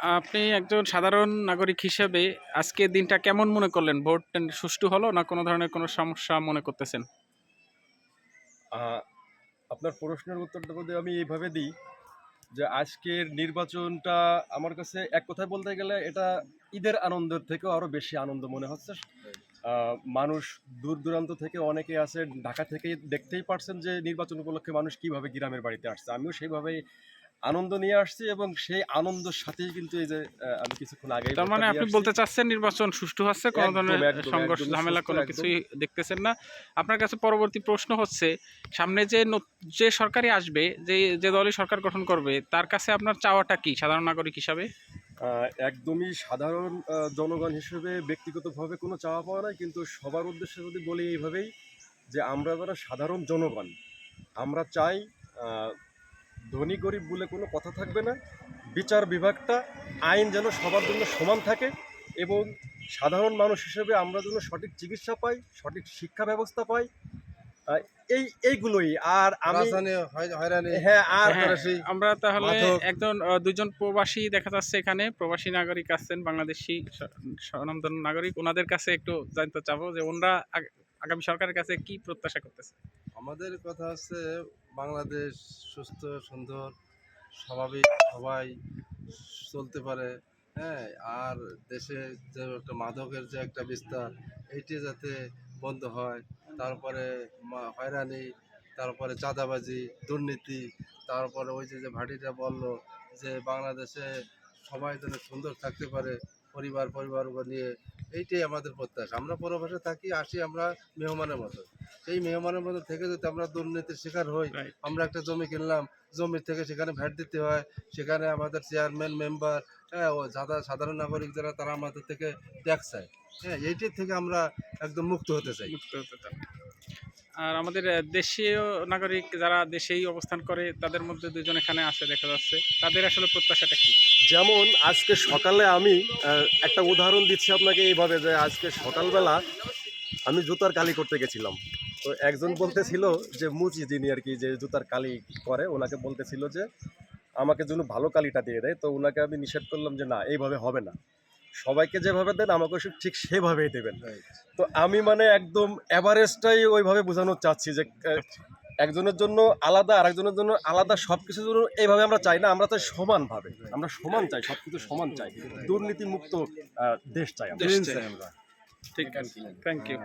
আপনি একজন সাধারণ নাগরিক হিসেবে আজকের দিনটা কেমন মনে করলেন? ভোট সুষ্ঠু হলো না কোনো ধরনের কোনো সমস্যা মনে করতেছেন? আহ, আপনার প্রশ্নের উত্তরটা যদি আমি এইভাবে দিই যে আজকের নির্বাচনটা আমার কাছে এক কথায় বলতে গেলে এটা ঈদের আনন্দের থেকেও আরো বেশি আনন্দ মনে হচ্ছে। মানুষ দূর দূরান্ত থেকে অনেকে আছে, ঢাকা থেকে দেখতেই পারছেন যে নির্বাচন উপলক্ষে মানুষ কিভাবে গ্রামের বাড়িতে আসছে। আমিও সেইভাবেই আনন্দ নিয়ে আসছি এবং সেই আনন্দের সাথেই কিন্তু এই যে আমি কিছুক্ষণ আগেই তার ভোটটা মানে দিয়ে আপনি আসছি। বলতে চাচ্ছেন নির্বাচন সুষ্ঠু হচ্ছে, কোনো একদম ধরনের একদম সংঘর্ষ একদমই ঝামেলা সুস্থ, কোনো একদম। কিছুই দেখতেছেন না। আপনার কাছে পরবর্তী প্রশ্ন হচ্ছে, সামনে যে যে সরকারই আসবে, যে যে দলই সরকার গঠন করবে, তার কাছে আপনার চাওয়াটা কি সাধারণ নাগরিক হিসাবে? একদমই সাধারণ জনগণ হিসেবে ব্যক্তিগতভাবে কোনো চাওয়া পাওয়া নাই, কিন্তু সবার উদ্দেশ্যে যদি বলি এইভাবেই যে আমরা যারা সাধারণ জনগণ আমরা চাই ধনী গরিব বলে কোনো কথা থাকবে না। বিচার বিভাগটা আইন যেন সবার জন্য সমান থাকে এবং সাধারণ মানুষ হিসেবে আমরা যেন সঠিক চিকিৎসা পাই, সঠিক শিক্ষা ব্যবস্থা পাই। আহ, এইগুলোই। আর আমি রাজধানী হয়রানি, হ্যাঁ আর হ্যাঁ, সন্ত্রাসী, আমরা তাহলে মাদক। একজন দুজন প্রবাসী দেখা যাচ্ছে এখানে, প্রবাসী নাগরিক আছেন, বাংলাদেশী স্বনামধন্য নাগরিক। ওনাদের কাছে একটু জানতে চাবো যে ওনারা আগামী সরকারের কাছে কি প্রত্যাশা করতেছে। আমাদের কথা হচ্ছে বাংলাদেশ সুস্থ সুন্দর স্বাভাবিক সবাই চলতে পারে। হ্যাঁ, আর দেশে যে একটা মাদকের যে একটা বিস্তার এইটি যাতে বন্ধ হয়। তারপরে হয়রানি, তারপরে চাঁদাবাজি, দুর্নীতি, তারপরে ওই যে যে ভাটিটা বললো যে বাংলাদেশে সবাই যেন সুন্দর থাকতে পারে পরিবার নিয়ে। এইটাই আমাদের প্রত্যাশা। আমরা পরবাসে থাকি, আসি আমরা মেহমানের মতো। সেই মেহমানের মতো থেকে যদি আমরা দুর্নীতির শিকার হই, রাইট। আমরা একটা জমি কিনলাম, জমির থেকে সেখানে ভ্যাট দিতে হয়, সেখানে আমাদের চেয়ারম্যান মেম্বার, হ্যাঁ, ও সাধারণ নাগরিক যারা তারা আমাদের থেকে ট্যাক্স চায়। হ্যাঁ, এইটির থেকে আমরা একদম মুক্ত হতে চাই। মুক্ত হতে চান। আর আমাদের দেশীয় নাগরিক যারা দেশেই অবস্থান করে, তাদের মধ্যে দুজন এখানে আছে দেখা যাচ্ছে, তাদের আসলে প্রত্যাশাটা কি? যেমন আজকে সকালে আমি একটা উদাহরণ দিচ্ছি আপনাকে এইভাবে যে আজকে সকালবেলা আমি জুতার কালি করতে গেছিলাম। তো একজন বলতেছিল যে মুচি যিনি আর কি যে জুতার কালি করে ওনাকে বলতেছিল যে আমাকে যেন ভালো কালিটা দিয়ে দেয়। তো ওনাকে আমি নিষেধ করলাম যে না, এইভাবে হবে না, সবাইকে যেভাবে দেন আমাকে ঠিক সেভাবেই দেবেন। তো আমি মানে একদম অ্যাভারেজটাই ওইভাবে বোঝানোর চাচ্ছি যে একজনের জন্য আলাদা আর একজনের জন্য আলাদা, সব কিছুর জন্য এইভাবে আমরা চাই না। আমরা চাই সমানভাবে, আমরা সমান চাই, সব কিছু সমান চাই, দুর্নীতিমুক্ত দেশ চাই আমরা। দেশ চাই আমরা। ঠিক আছে, থ্যাংক ইউ।